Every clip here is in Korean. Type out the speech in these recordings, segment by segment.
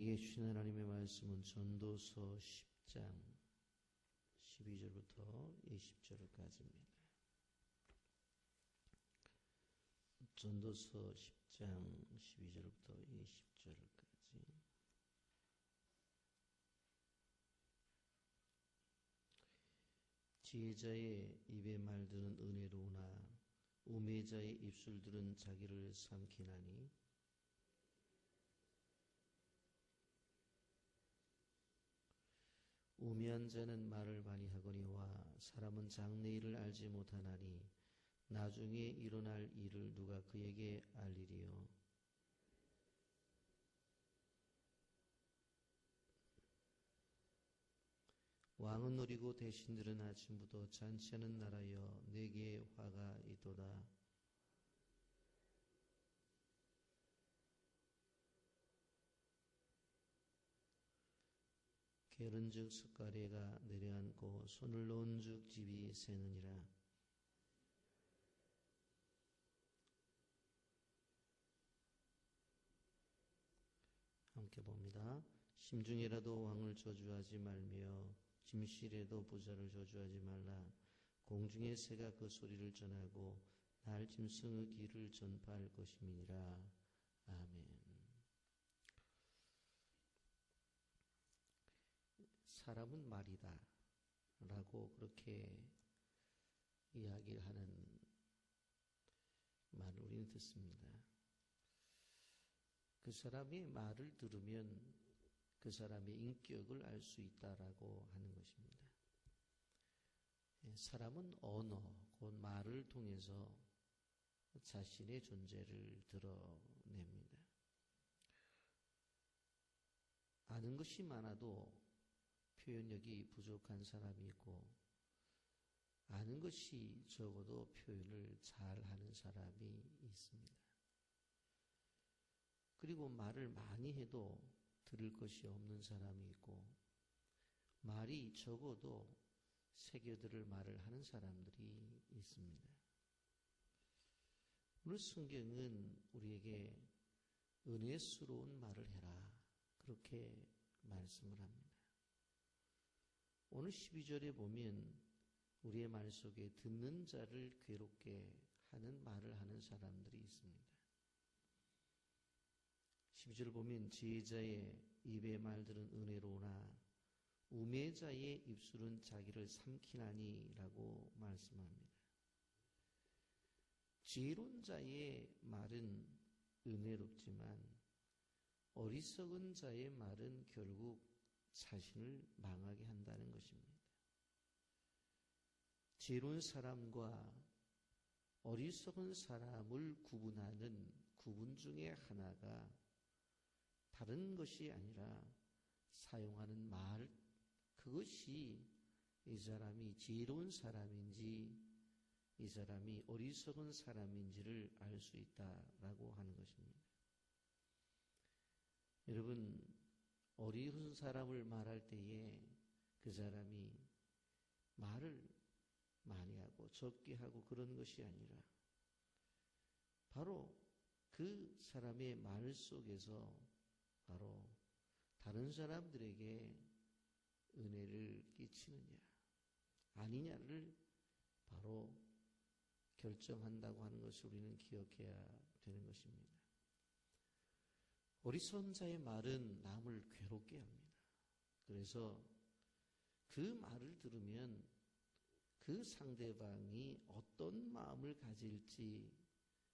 이게 주신 하나님의 말씀은 전도서 10장 12절부터 20절까지입니다. 전도서 10장 12절부터 20절까지. 지혜자의 입의 말들은 은혜로우나 우매자의 입술들은 자기를 삼키나니 우매한 자는 말을 많이 하거니와 사람은 장래일을 알지 못하나니 나중에 일어날 일을 누가 그에게 알리리요. 왕은 노리고 대신들은 아침 묻어 잔치하는 나라여 내게 화가 있도다. 게으른즉 숟가래가 내려앉고 손을 놓은즉 집이 새느니라. 함께 봅니다. 심중에라도 왕을 저주하지 말며 짐실에도 부자를 저주하지 말라. 공중의 새가 그 소리를 전하고 날 짐승의 길을 전파할 것임이니라. 아멘. 사람은 말이다 라고 그렇게 이야기를 하는 말을 우리는 듣습니다. 그 사람의 말을 들으면 그 사람의 인격을 알 수 있다라고 하는 것입니다. 사람은 언어, 곧 말을 통해서 자신의 존재를 드러냅니다. 아는 것이 많아도 표현력이 부족한 사람이 있고 아는 것이 적어도 표현을 잘하는 사람이 있습니다. 그리고 말을 많이 해도 들을 것이 없는 사람이 있고 말이 적어도 새겨들을 말을 하는 사람들이 있습니다. 오늘 성경은 우리에게 은혜스러운 말을 해라 그렇게 말씀을 합니다. 오늘 12절에 보면 우리의 말 속에 듣는 자를 괴롭게 하는 말을 하는 사람들이 있습니다. 12절을 보면 지혜자의 입의 말들은 은혜로우나 우매자의 입술은 자기를 삼키나니 라고 말씀합니다. 지혜로운 자의 말은 은혜롭지만 어리석은 자의 말은 결국 자신을 망하게 한다는 것입니다. 지혜로운 사람과 어리석은 사람을 구분하는 구분 중에 하나가 다른 것이 아니라 사용하는 말, 그것이 이 사람이 지혜로운 사람인지 이 사람이 어리석은 사람인지를 알 수 있다라고 하는 것입니다. 여러분, 어리석은 사람을 말할 때에 그 사람이 말을 많이 하고 적게 하고 그런 것이 아니라 바로 그 사람의 말 속에서 바로 다른 사람들에게 은혜를 끼치느냐 아니냐를 바로 결정한다고 하는 것을 우리는 기억해야 되는 것입니다. 어리석은 자의 말은 남을 괴롭게 합니다. 그래서 그 말을 들으면 그 상대방이 어떤 마음을 가질지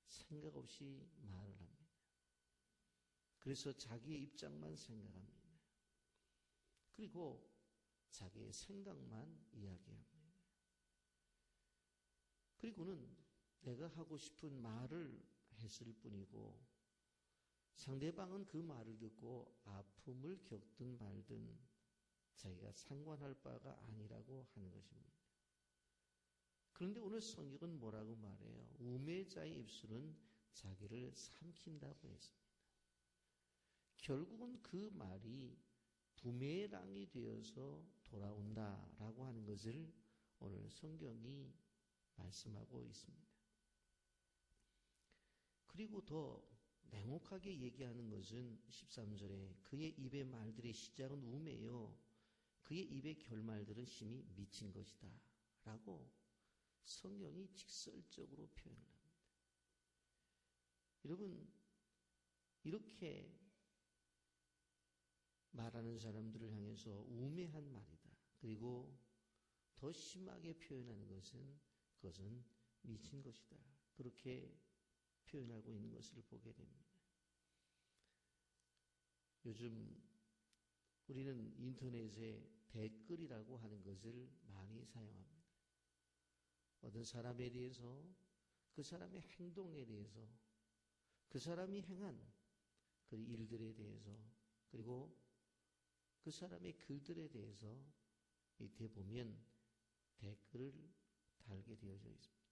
생각 없이 말을 합니다. 그래서 자기의 입장만 생각합니다. 그리고 자기의 생각만 이야기합니다. 그리고는 내가 하고 싶은 말을 했을 뿐이고 상대방은 그 말을 듣고 아픔을 겪든 말든 자기가 상관할 바가 아니라고 하는 것입니다. 그런데 오늘 성경은 뭐라고 말해요? 우매자의 입술은 자기를 삼킨다고 했습니다. 결국은 그 말이 부메랑이 되어서 돌아온다라고 하는 것을 오늘 성경이 말씀하고 있습니다. 그리고 더 냉혹하게 얘기하는 것은 13절에 그의 입의 말들의 시작은 우매요 그의 입의 결말들은 심히 미친 것이다 라고 성경이 직설적으로 표현을 합니다. 여러분, 이렇게 말하는 사람들을 향해서 우매한 말이다. 그리고 더 심하게 표현하는 것은 그것은 미친 것이다. 그렇게 표현하고 있는 것을 보게 됩니다. 요즘 우리는 인터넷에 댓글이라고 하는 것을 많이 사용합니다. 어떤 사람에 대해서 그 사람의 행동에 대해서 그 사람이 행한 그 일들에 대해서 그리고 그 사람의 글들에 대해서 밑에 보면 댓글을 달게 되어져 있습니다.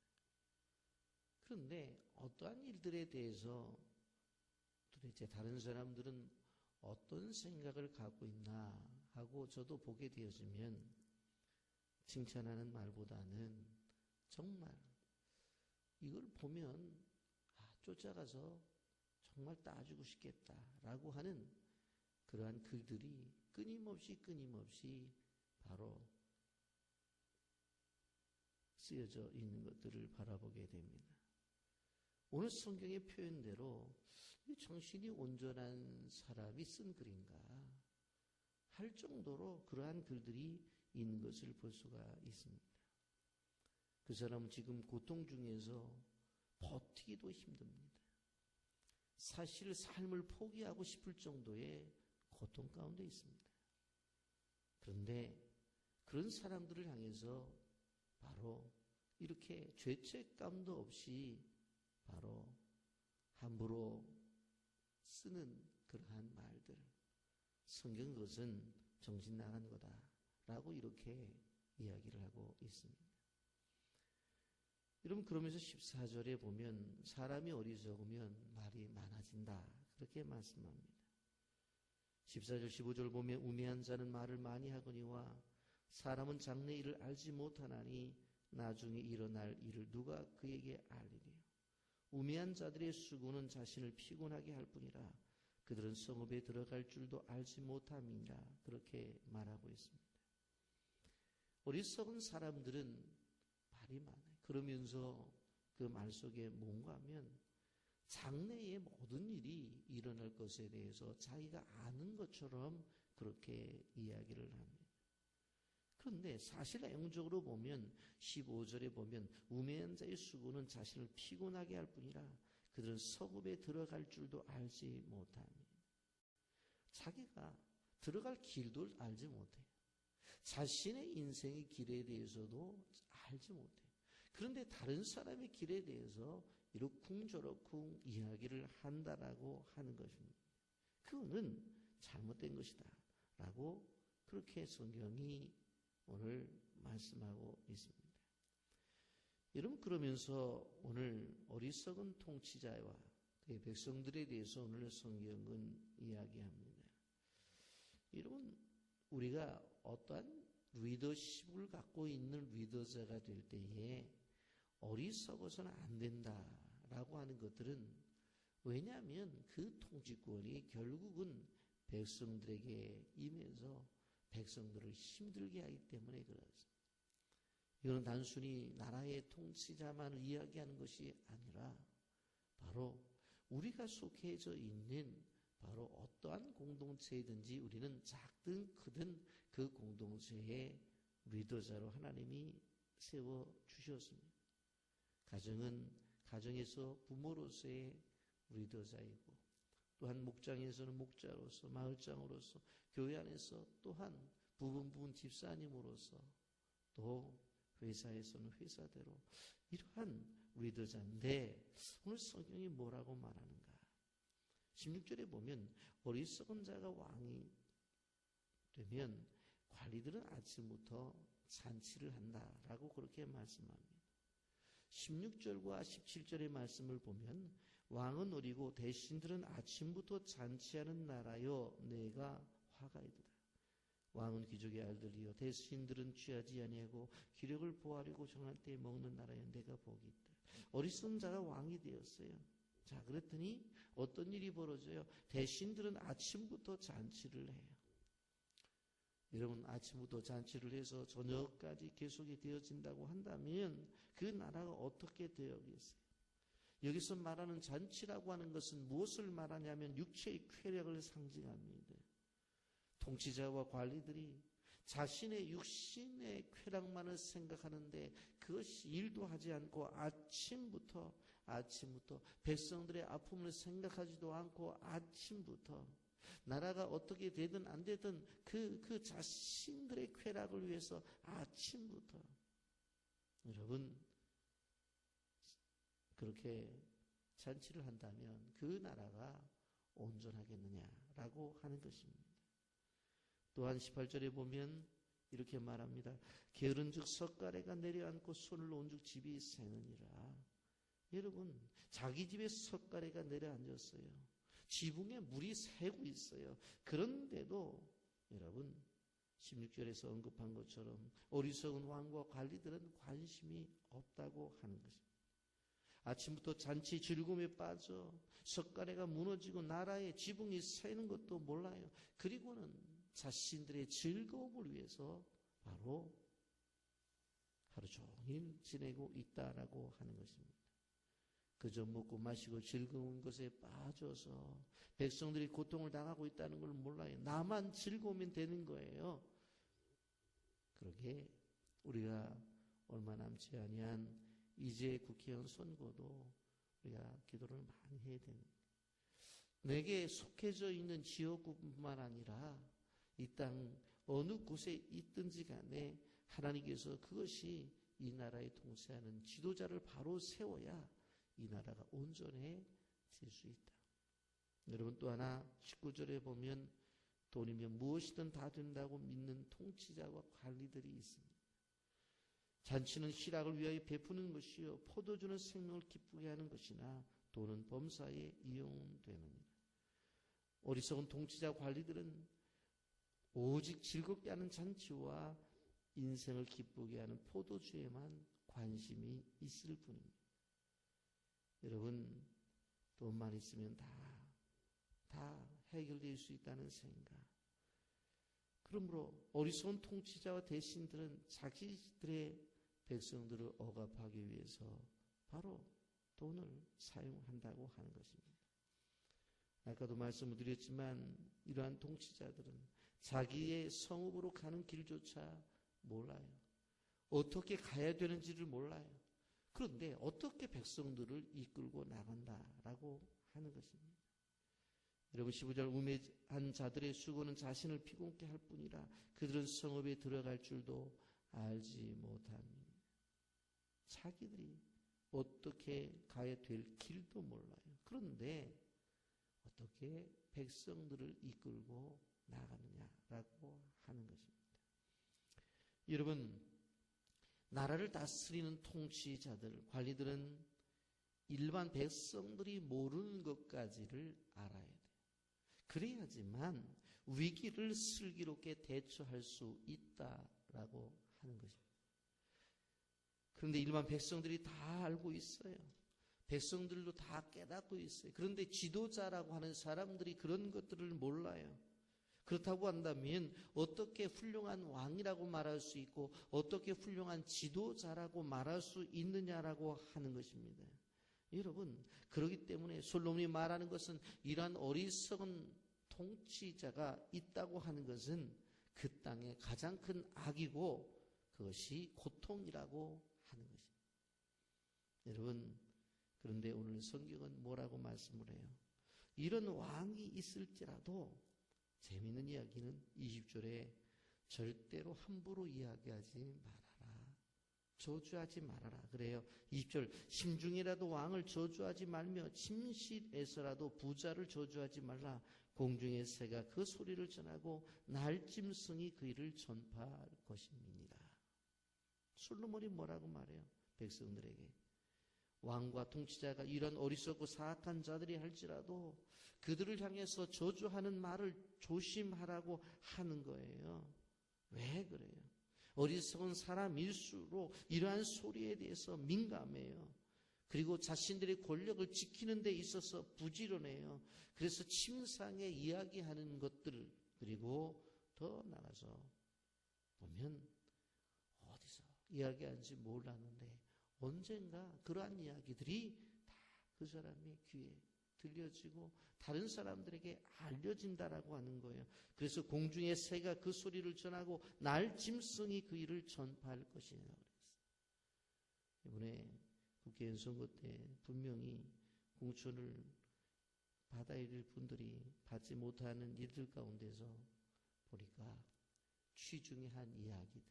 그런데 어떠한 일들에 대해서 도대체 다른 사람들은 어떤 생각을 갖고 있나 하고 저도 보게 되어지면 칭찬하는 말보다는 정말 이걸 보면 쫓아가서 정말 따지고 싶겠다라고 하는 그러한 글들이 끊임없이 바로 쓰여져 있는 것들을 바라보게 됩니다. 오늘 성경의 표현대로 정신이 온전한 사람이 쓴 글인가 할 정도로 그러한 글들이 있는 것을 볼 수가 있습니다. 그 사람은 지금 고통 중에서 버티기도 힘듭니다. 사실 삶을 포기하고 싶을 정도의 고통 가운데 있습니다. 그런데 그런 사람들을 향해서 바로 이렇게 죄책감도 없이 바로 함부로 쓰는 그러한 말들, 성경 그것은 정신 나간 거다라고 이렇게 이야기를 하고 있습니다. 여러분, 그러면서 14절에 보면 사람이 어리석으면 말이 많아진다 그렇게 말씀합니다. 14절 15절 보면 우매한 자는 말을 많이 하거니와 사람은 장래 일을 알지 못하나니 나중에 일어날 일을 누가 그에게 알리리요. 우매한 자들의 수고는 자신을 피곤하게 할 뿐이라 그들은 성읍에 들어갈 줄도 알지 못함이니라 그렇게 말하고 있습니다. 어리석은 사람들은 말이 많아요. 그러면서 그 말 속에 뭔가 하면 장래의 모든 일이 일어날 것에 대해서 자기가 아는 것처럼 그렇게 이야기를 합니다. 그런데 사실 내용적으로 보면 15절에 보면 우매한 자의 수고는 자신을 피곤하게 할 뿐이라 그들은 성읍에 들어갈 줄도 알지 못합니다. 자기가 들어갈 길도 알지 못해요. 자신의 인생의 길에 대해서도 알지 못해요. 그런데 다른 사람의 길에 대해서 이러쿵저러쿵 이야기를 한다라고 하는 것입니다. 그거는 잘못된 것이다 라고 그렇게 성경이 오늘 말씀하고 있습니다. 여러분, 그러면서 오늘 어리석은 통치자와 그의 백성들에 대해서 오늘 성경은 이야기합니다. 여러분, 우리가 어떠한 리더십을 갖고 있는 리더자가 될 때에 어리석어서는 안 된다라고 하는 것들은 왜냐하면 그 통치권이 결국은 백성들에게 임해서 백성들을 힘들게 하기 때문에 그렇습니다. 이거는 단순히 나라의 통치자만을 이야기하는 것이 아니라 바로 우리가 속해져 있는 바로 어떠한 공동체이든지 우리는 작든 크든 그 공동체의 리더자로 하나님이 세워주셨습니다. 가정은 가정에서 부모로서의 리더자이고 또한 목장에서는 목자로서 마을장으로서 교회 안에서 또한 부분 집사님으로서 또 회사에서는 회사대로 이러한 리더자인데 오늘 성경이 뭐라고 말하는가? 16절에 보면 어리석은 자가 왕이 되면 관리들은 아침부터 잔치를 한다라고 그렇게 말씀합니다. 16절과 17절의 말씀을 보면 왕은 어리고 대신들은 아침부터 잔치하는 나라여 내가 화가 있도다. 왕은 귀족의 아들이요 대신들은 취하지 아니하고 기력을 보하려고 정할 때 먹는 나라여 내가 복이 있다. 어리석은 자가 왕이 되었어요. 자, 그랬더니 어떤 일이 벌어져요? 대신들은 아침부터 잔치를 해요. 여러분, 아침부터 잔치를 해서 저녁까지 계속이 되어진다고 한다면 그 나라가 어떻게 되어겠어요? 여기서 말하는 잔치라고 하는 것은 무엇을 말하냐면 육체의 쾌락을 상징합니다. 통치자와 관리들이 자신의 육신의 쾌락만을 생각하는데 그것이 일도 하지 않고 아침부터 백성들의 아픔을 생각하지도 않고 아침부터 나라가 어떻게 되든 안 되든 그 자신들의 쾌락을 위해서 아침부터 여러분 그렇게 잔치를 한다면 그 나라가 온전하겠느냐라고 하는 것입니다. 또한 18절에 보면 이렇게 말합니다. 게으른즉 석가래가 내려앉고 손을 놓은즉 집이 새느니라. 여러분, 자기 집에 석가래가 내려앉았어요. 지붕에 물이 새고 있어요. 그런데도 여러분 16절에서 언급한 것처럼 어리석은 왕과 관리들은 관심이 없다고 하는 것입니다. 아침부터 잔치 즐거움에 빠져 석가래가 무너지고 나라의 지붕이 새는 것도 몰라요. 그리고는 자신들의 즐거움을 위해서 바로 하루 종일 지내고 있다라고 하는 것입니다. 그저 먹고 마시고 즐거운 것에 빠져서 백성들이 고통을 당하고 있다는 걸 몰라요. 나만 즐거우면 되는 거예요. 그러게 우리가 얼마 남지 아니한 이제 국회의원 선거도 우리가 기도를 많이 해야 됩니다. 내게 속해져 있는 지역구뿐만 아니라 이 땅 어느 곳에 있든지 간에 하나님께서 그것이 이 나라에 통치하는 지도자를 바로 세워야 이 나라가 온전해질 수 있다. 여러분 또 하나 19절에 보면 돈이면 무엇이든 다 된다고 믿는 통치자와 관리들이 있습니다. 잔치는 희락을 위하여 베푸는 것이요 포도주는 생명을 기쁘게 하는 것이나 돈은 범사에 이용되느니라. 어리석은 통치자 관리들은 오직 즐겁게 하는 잔치와 인생을 기쁘게 하는 포도주에만 관심이 있을 뿐입니다. 여러분 돈만 있으면 다 해결될 수 있다는 생각. 그러므로 어리석은 통치자와 대신들은 자기들의 백성들을 억압하기 위해서 바로 돈을 사용한다고 하는 것입니다. 아까도 말씀을 드렸지만 이러한 통치자들은 자기의 성읍으로 가는 길조차 몰라요. 어떻게 가야 되는지를 몰라요. 그런데 어떻게 백성들을 이끌고 나간다라고 하는 것입니다. 여러분 15절 우매한 자들의 수고는 자신을 피곤케 할 뿐이라 그들은 성읍에 들어갈 줄도 알지 못합니다. 자기들이 어떻게 가야 될 길도 몰라요. 그런데 어떻게 백성들을 이끌고 나가느냐라고 하는 것입니다. 여러분 나라를 다스리는 통치자들, 관리들은 일반 백성들이 모르는 것까지를 알아야 돼요. 그래야지만 위기를 슬기롭게 대처할 수 있다라고 하는 것입니다. 그런데 일반 백성들이 다 알고 있어요. 백성들도 다 깨닫고 있어요. 그런데 지도자라고 하는 사람들이 그런 것들을 몰라요. 그렇다고 한다면 어떻게 훌륭한 왕이라고 말할 수 있고 어떻게 훌륭한 지도자라고 말할 수 있느냐라고 하는 것입니다. 여러분 그렇기 때문에 솔로몬이 말하는 것은 이러한 어리석은 통치자가 있다고 하는 것은 그 땅의 가장 큰 악이고 그것이 고통이라고 하는 것입니다. 여러분 그런데 오늘 성경은 뭐라고 말씀을 해요? 이런 왕이 있을지라도 재미있는 이야기는 20절에 절대로 함부로 이야기하지 말아라. 저주하지 말아라. 그래요. 20절 심중이라도 왕을 저주하지 말며 침실에서라도 부자를 저주하지 말라. 공중의 새가 그 소리를 전하고 날짐승이 그 일을 전파할 것입니다. 솔로몬이 뭐라고 말해요? 백성들에게 왕과 통치자가 이런 어리석고 사악한 자들이 할지라도 그들을 향해서 저주하는 말을 조심하라고 하는 거예요. 왜 그래요? 어리석은 사람일수록 이러한 소리에 대해서 민감해요. 그리고 자신들의 권력을 지키는 데 있어서 부지런해요. 그래서 침상에 이야기하는 것들, 그리고 더 나가서 보면 어디서 이야기하는지 몰랐는데 언젠가 그러한 이야기들이 다 그 사람의 귀에 들려지고 다른 사람들에게 알려진다라고 하는 거예요. 그래서 공중의 새가 그 소리를 전하고 날 짐승이 그 일을 전파할 것이라고 그랬어요. 이번에 국회의원 선거 때 분명히 공천을 받아야 될 분들이 받지 못하는 일들 가운데서 보니까 취중에 한 이야기들,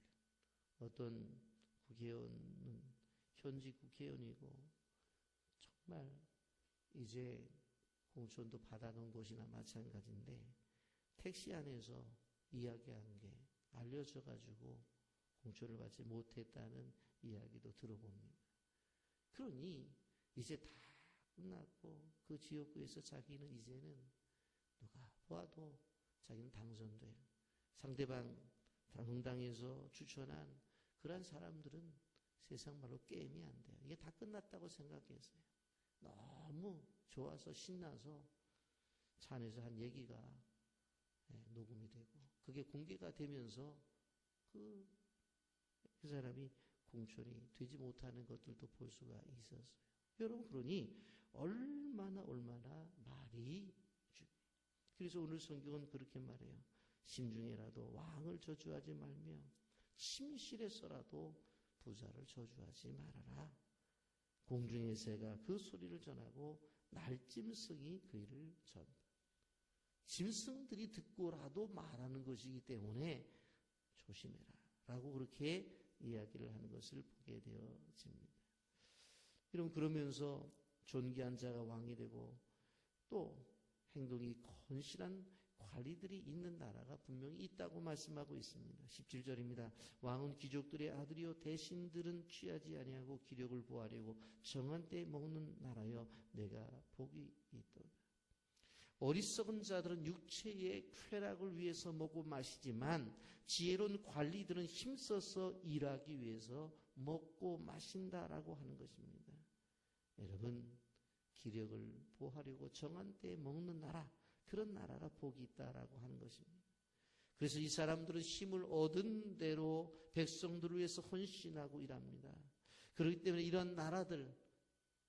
어떤 국회의원은 현직 국회의원이고 정말 이제 공천도 받아놓은 곳이나 마찬가지인데 택시 안에서 이야기한 게 알려져가지고 공천을 받지 못했다는 이야기도 들어봅니다. 그러니 이제 다 끝났고 그 지역구에서 자기는 이제는 누가 보아도 자기는 당선돼요. 상대방 당당에서 추천한 그런 사람들은 세상 말로 게임이 안 돼요. 이게 다 끝났다고 생각했어요. 너무 좋아서 신나서 차 안에서 한 얘기가 녹음이 되고 그게 공개가 되면서 그 사람이 공천이 되지 못하는 것들도 볼 수가 있었어요. 여러분, 그러니 얼마나 말이 중요해요. 그래서 오늘 성경은 그렇게 말해요. 심중에라도 왕을 저주하지 말며 침실에서라도 부자를 저주하지 말아라. 공중의 새가 그 소리를 전하고 날짐승이 그 일을 전파. 짐승들이 듣고라도 말하는 것이기 때문에 조심해라 라고 그렇게 이야기를 하는 것을 보게 되어집니다. 여러분, 그러면서 존귀한 자가 왕이 되고 또 행동이 건실한 관리들이 있는 나라가 분명히 있다고 말씀하고 있습니다. 17절입니다. 왕은 귀족들의 아들이요 대신들은 취하지 아니하고 기력을 보하려고 정한 때에 먹는 나라여 내가 복이 있도다. 어리석은 자들은 육체의 쾌락을 위해서 먹고 마시지만 지혜로운 관리들은 힘써서 일하기 위해서 먹고 마신다라고 하는 것입니다. 여러분, 기력을 보하려고 정한 때에 먹는 나라, 그런 나라가 복이 있다라고 하는 것입니다. 그래서 이 사람들은 힘을 얻은 대로 백성들을 위해서 헌신하고 일합니다. 그렇기 때문에 이런 나라들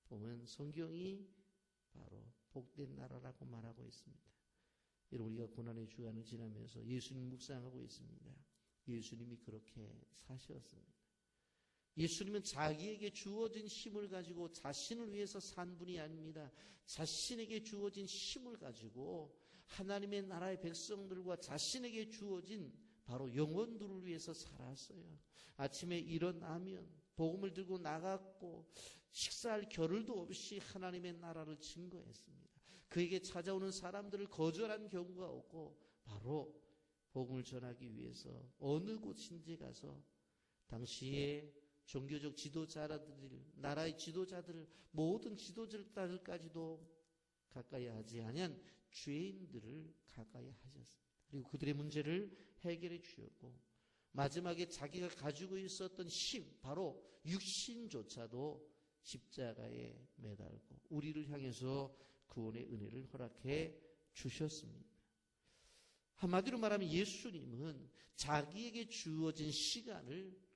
보면 성경이 바로 복된 나라라고 말하고 있습니다. 여러분, 우리가 고난의 주간을 지나면서 예수님 묵상하고 있습니다. 예수님이 그렇게 사셨습니다. 예수님은 자기에게 주어진 힘을 가지고 자신을 위해서 산 분이 아닙니다. 자신에게 주어진 힘을 가지고 하나님의 나라의 백성들과 자신에게 주어진 바로 영혼들을 위해서 살았어요. 아침에 일어나면 복음을 들고 나갔고 식사할 겨를도 없이 하나님의 나라를 증거했습니다. 그에게 찾아오는 사람들을 거절한 경우가 없고 바로 복음을 전하기 위해서 어느 곳인지 가서 당시에 종교적 지도자들, 나라의 지도자들, 모든 지도자들까지도 가까이 하지 아니한 죄인들을 가까이 하셨습니다. 그리고 그들의 문제를 해결해 주셨고 마지막에 자기가 가지고 있었던 힘, 바로 육신조차도 십자가에 매달고 우리를 향해서 구원의 은혜를 허락해 주셨습니다. 한마디로 말하면 예수님은 자기에게 주어진 시간을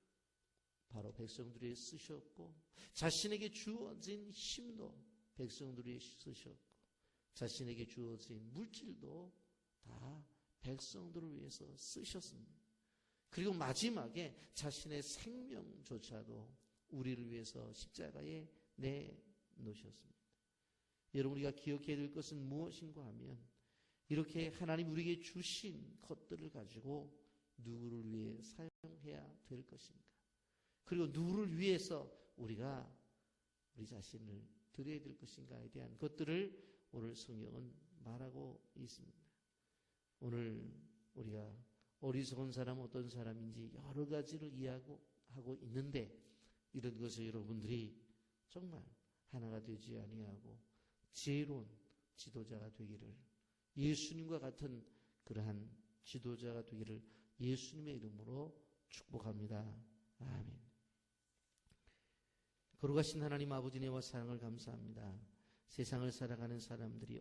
바로 백성들이 쓰셨고 자신에게 주어진 힘도 백성들이 쓰셨고 자신에게 주어진 물질도 다 백성들을 위해서 쓰셨습니다. 그리고 마지막에 자신의 생명조차도 우리를 위해서 십자가에 내놓으셨습니다. 여러분, 우리가 기억해야 될 것은 무엇인가 하면 이렇게 하나님 우리에게 주신 것들을 가지고 누구를 위해 사용해야 될 것인가, 그리고 누구를 위해서 우리가 우리 자신을 드려야 될 것인가에 대한 것들을 오늘 성경은 말하고 있습니다. 오늘 우리가 어리석은 사람 어떤 사람인지 여러 가지를 이해하고 있는데 이런 것을 여러분들이 정말 하나가 되지 아니하고 지혜로운 지도자가 되기를, 예수님과 같은 그러한 지도자가 되기를 예수님의 이름으로 축복합니다. 아멘. 거룩하신 하나님 아버지 은혜와 사랑을 감사합니다. 세상을 살아가는 사람들이